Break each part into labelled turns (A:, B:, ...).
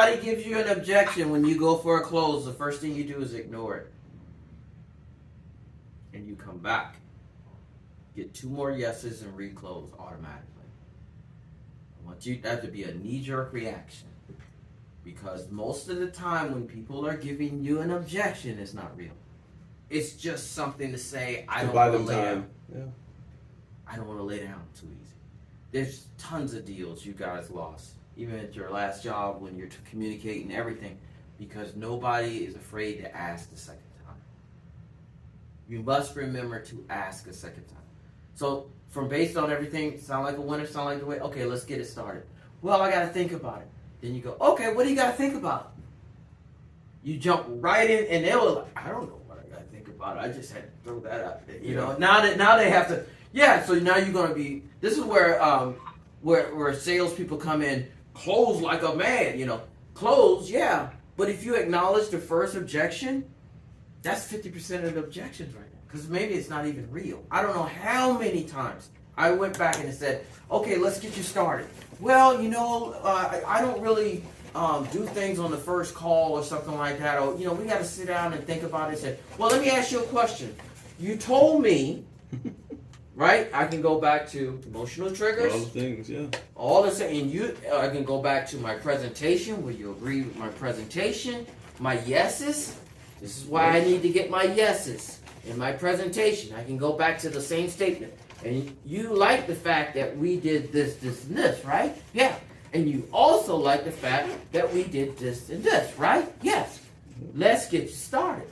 A: somebody gives you an objection when you go for a close, the first thing you do is ignore it. And you come back. Get 2 more yeses and reclose automatically. I want you that to be a knee-jerk reaction. Because most of the time when people are giving you an objection, it's not real. It's just something to say, I don't want to lay down.
B: Yeah.
A: I don't want to lay down too easy. There's tons of deals you guys lost, even at your last job when you're communicating everything, because nobody is afraid to ask the second time. You must remember to ask a second time. So, from based on everything, sound like a winner, sound like the way, okay, let's get it started. Well, I got to think about it. Then you go, okay, what do you got to think about? You jump right in, and they'll like, I don't know what I got to think about. I just had to throw that out there. You know, now they have to, so now you're going to be, this is where salespeople come in, close like a man, close, but if you acknowledge the first objection, that's 50% of the objections right now. Because maybe it's not even real. I don't know how many times I went back and said, okay, let's get you started. Well, I don't really do things on the first call or something like that. Or, we got to sit down and think about it and say, well, let me ask you a question. You told me, right? I can go back to emotional triggers.
B: All the things, yeah.
A: All the same. I can go back to my presentation. Will you agree with my presentation? My yeses. This is why I need to get my yeses in my presentation. I can go back to the same statement. And you like the fact that we did this, this, and this, right? Yeah. And you also like the fact that we did this and this, right? Yes. Let's get you started.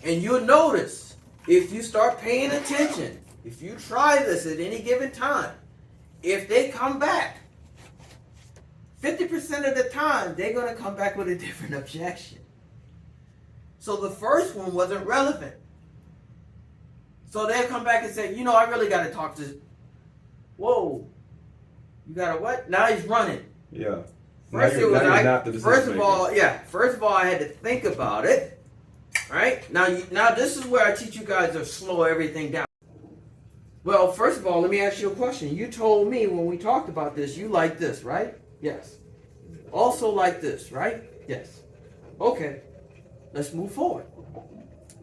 A: And you'll notice, if you start paying attention, if you try this at any given time, if they come back, 50% of the time, they're going to come back with a different objection. So the first one wasn't relevant. So they'll come back and say, I really got to talk to. Whoa. You got to what? Now he's running.
B: Yeah.
A: First of all, I had to think about it. Right? Now this is where I teach you guys to slow everything down. Well, first of all, let me ask you a question. You told me when we talked about this, you like this, right? Yes. Also like this, right? Yes. Okay. Let's move forward.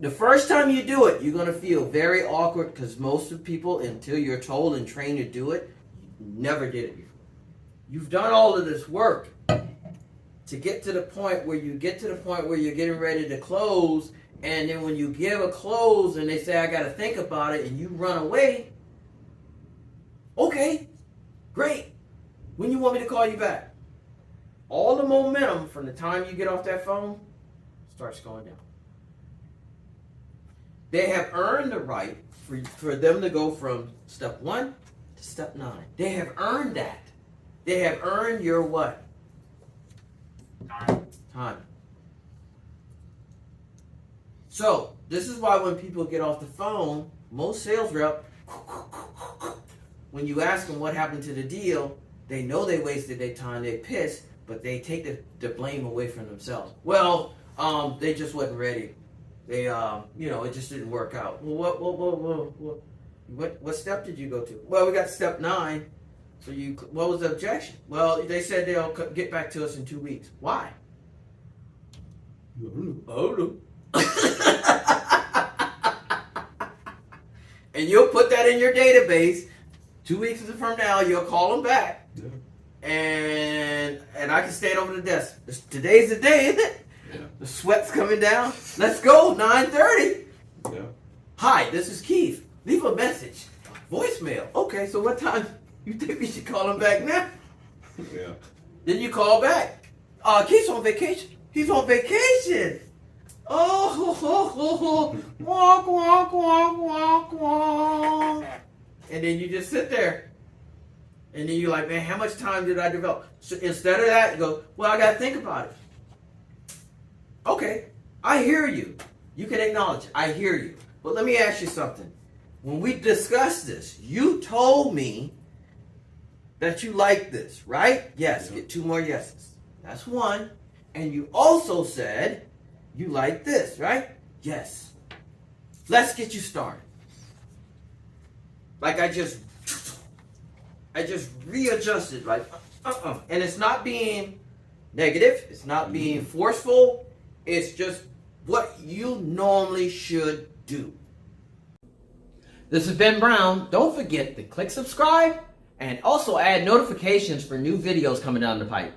A: The first time you do it, you're going to feel very awkward because most of the people, until you're told and trained to do it, you never did it before. You've done all of this work to get to the point where you're getting ready to close, and then when you give a close and they say, I got to think about it, and you run away, okay, great. When you want me to call you back? All the momentum from the time you get off that phone starts going down. They have earned the right for them to go from step 1 to step 9. They have earned that. They have earned your what? Time. So, this is why when people get off the phone, most sales rep, when you ask them what happened to the deal, they know they wasted their time, they're pissed, but they take the blame away from themselves. Well, they just wasn't ready. They, it just didn't work out. Well, what step did you go to? Well, we got step 9. So what was the objection? Well, they said they'll get back to us in 2 weeks. Why? Oh, and you'll put that in your database. 2 weeks from now, you'll call them back. Yeah. And I can stand over the desk. Today's the day, isn't it? Yeah. The sweat's coming down. Let's go, 9:30. Yeah. Hi, this is Keith. Leave a message. Voicemail. Okay, so what time you think we should call him back now? Yeah. Then you call back. Keith's on vacation. He's on vacation. Oh, walk, walk, walk, walk, walk. And then you just sit there. And then you're like, man, how much time did I develop? So instead of that, you go, well, I got to think about it. Okay, I hear you. You can acknowledge it. I hear you. But let me ask you something. When we discussed this, you told me that you like this, right? Yes, get 2 more yeses. That's 1. And you also said you like this, right? Yes. Let's get you started. Like I just readjusted, like, And it's not being negative. It's not being forceful. It's just what you normally should do. This is Ben Brown. Don't forget to click subscribe and also add notifications for new videos coming down the pipe.